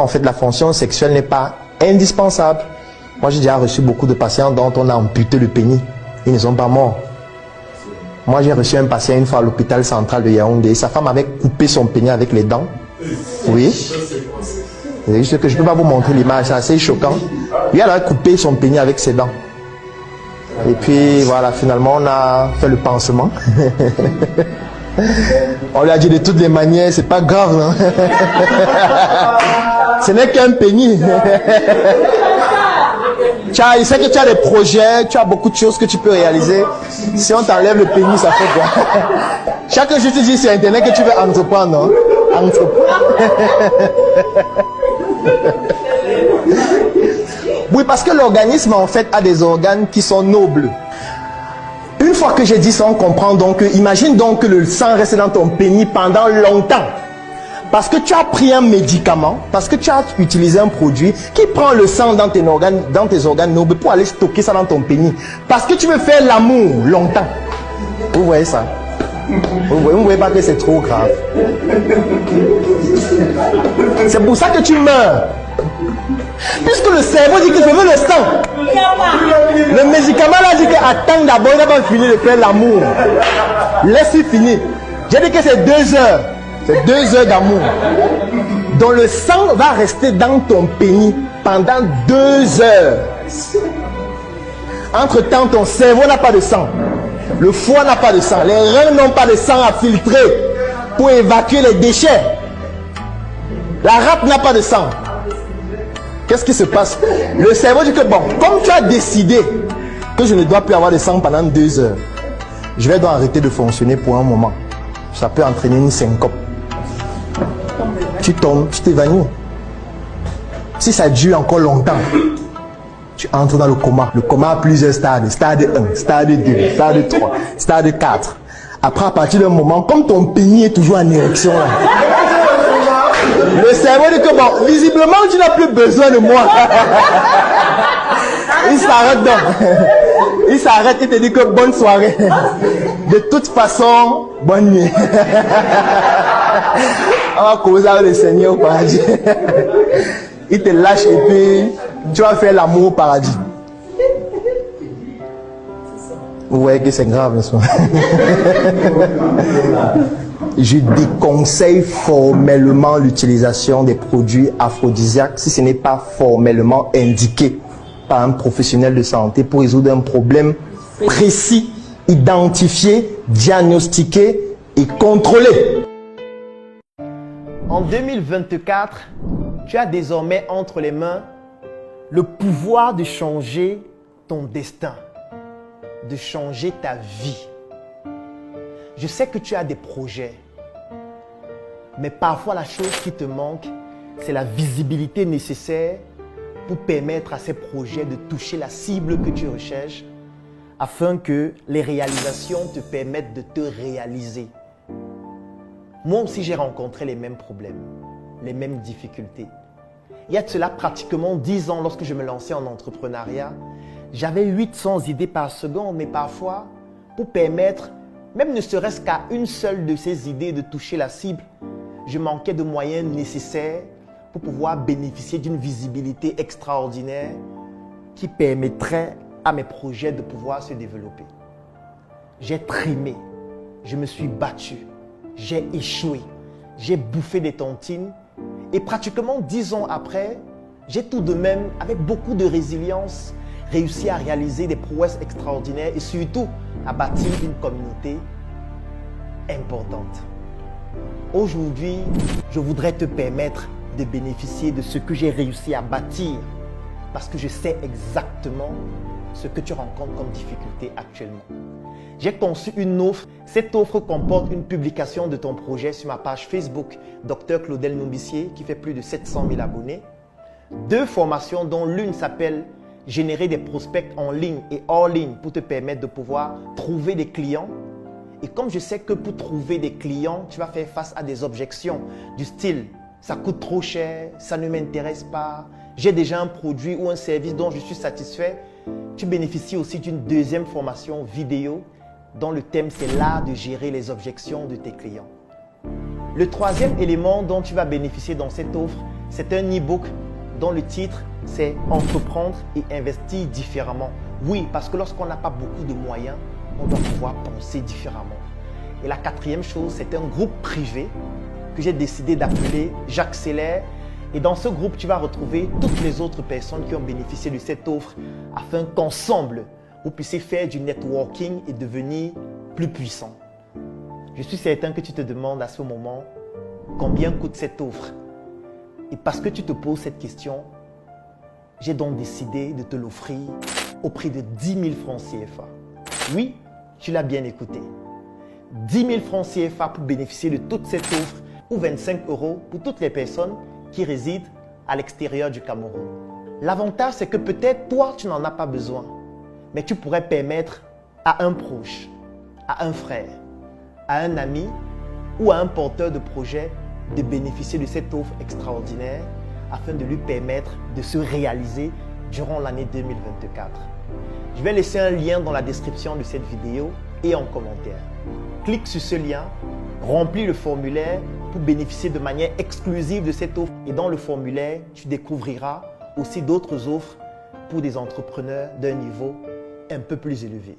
qu'en fait, la fonction sexuelle n'est pas indispensable. Moi, j'ai déjà reçu beaucoup de patients dont on a amputé le pénis. Ils ne sont pas morts. Moi, j'ai reçu un patient une fois à l'hôpital central de Yaoundé. Sa femme avait coupé son pénis avec les dents. Oui. C'est juste que je ne peux pas vous montrer l'image, c'est assez choquant. Lui, elle a coupé son pénis avec ses dents. Et puis, voilà, finalement, on a fait le pansement. On lui a dit de toutes les manières, c'est pas grave, non? Ce n'est qu'un pénis. Il sait que tu as des projets, tu as beaucoup de choses que tu peux réaliser. Si on t'enlève le pénis, ça fait quoi? Chaque jour, tu te dis sur Internet que tu veux entreprendre, non? Oui, parce que l'organisme, en fait, a des organes qui sont nobles. Une fois que j'ai dit ça, on comprend donc que, imagine donc que le sang reste dans ton pénis pendant longtemps. Parce que tu as pris un médicament, parce que tu as utilisé un produit qui prend le sang dans tes organes nobles pour aller stocker ça dans ton pénis. Parce que tu veux faire l'amour longtemps. Vous voyez ça? Vous ne voyez pas que c'est trop grave. C'est pour ça que tu meurs. Puisque le cerveau dit que je veux le sang. Le médicament là dit que attends d'abord, il n'a pas fini de faire l'amour. Laisse-lui finir. J'ai dit que c'est 2 heures. C'est 2 heures d'amour. Donc le sang va rester dans ton pénis pendant 2 heures. Entre-temps, ton cerveau n'a pas de sang. Le foie n'a pas de sang. Les reins n'ont pas de sang à filtrer pour évacuer les déchets. La rate n'a pas de sang. Qu'est-ce qui se passe? Le cerveau dit que bon, comme tu as décidé que je ne dois plus avoir de sang pendant 2 heures, je vais donc arrêter de fonctionner pour un moment. Ça peut entraîner une syncope. Tu tombes, tu t'évanouis. Si ça dure encore longtemps, tu entres dans le coma. Le coma a plusieurs stades. Stade 1, stade 2, stade 3, stade 4. Après, à partir d'un moment, comme ton pénis est toujours en érection, là, le cerveau dit que bon, visiblement, tu n'as plus besoin de moi. Il s'arrête donc. Il s'arrête et te dit que bonne soirée. De toute façon, bonne nuit. On va causer avec le Seigneur au paradis. Il te lâche et puis tu vas faire l'amour au paradis. Vous voyez que c'est grave, n'est-ce pas? Je déconseille formellement l'utilisation des produits aphrodisiaques si ce n'est pas formellement indiqué par un professionnel de santé pour résoudre un problème précis, identifié, diagnostiqué et contrôlé. En 2024, tu as désormais entre les mains le pouvoir de changer ton destin, de changer ta vie. Je sais que tu as des projets, mais parfois la chose qui te manque, c'est la visibilité nécessaire pour permettre à ces projets de toucher la cible que tu recherches afin que les réalisations te permettent de te réaliser. Moi aussi, j'ai rencontré les mêmes problèmes, les mêmes difficultés. Il y a de cela pratiquement 10 ans, lorsque je me lançais en entrepreneuriat, j'avais 800 idées par seconde, mais parfois, pour permettre, même ne serait-ce qu'à une seule de ces idées de toucher la cible, je manquais de moyens nécessaires pour pouvoir bénéficier d'une visibilité extraordinaire qui permettrait à mes projets de pouvoir se développer. J'ai trimé, je me suis battu, j'ai échoué, j'ai bouffé des tontines et pratiquement 10 ans après, j'ai tout de même, avec beaucoup de résilience, réussi à réaliser des prouesses extraordinaires et surtout à bâtir une communauté importante. Aujourd'hui, je voudrais te permettre de bénéficier de ce que j'ai réussi à bâtir parce que je sais exactement ce que tu rencontres comme difficulté actuellement. J'ai conçu une offre. Cette offre comporte une publication de ton projet sur ma page Facebook Dr Claudel Nombissier qui fait plus de 700 000 abonnés. 2 formations dont l'une s'appelle Générer des prospects en ligne et hors ligne pour te permettre de pouvoir trouver des clients. Et comme je sais que pour trouver des clients, tu vas faire face à des objections du style « ça coûte trop cher, ça ne m'intéresse pas, j'ai déjà un produit ou un service dont je suis satisfait », tu bénéficies aussi d'une 2e formation vidéo dont le thème c'est l'art de gérer les objections de tes clients. Le 3e élément dont tu vas bénéficier dans cette offre, C'est un e-book dont le titre c'est « Entreprendre et investir différemment ». Oui, parce que lorsqu'on n'a pas beaucoup de moyens, on doit pouvoir penser différemment. Et la quatrième chose, c'est un groupe privé que j'ai décidé d'appeler « J'accélère ». Et dans ce groupe, tu vas retrouver toutes les autres personnes qui ont bénéficié de cette offre afin qu'ensemble, vous puissiez faire du networking et devenir plus puissant. Je suis certain que tu te demandes à ce moment combien coûte cette offre. Et parce que tu te poses cette question, j'ai donc décidé de te l'offrir au prix de 10 000 francs CFA. Oui, tu l'as bien écouté. 10 000 francs CFA pour bénéficier de toute cette offre ou 25 € pour toutes les personnes qui résident à l'extérieur du Cameroun. L'avantage, c'est que peut-être toi, tu n'en as pas besoin, mais tu pourrais permettre à un proche, à un frère, à un ami ou à un porteur de projet de bénéficier de cette offre extraordinaire afin de lui permettre de se réaliser durant l'année 2024. Je vais laisser un lien dans la description de cette vidéo et en commentaire. Clique sur ce lien, remplis le formulaire pour bénéficier de manière exclusive de cette offre. Et dans le formulaire, tu découvriras aussi d'autres offres pour des entrepreneurs d'un niveau un peu plus élevé.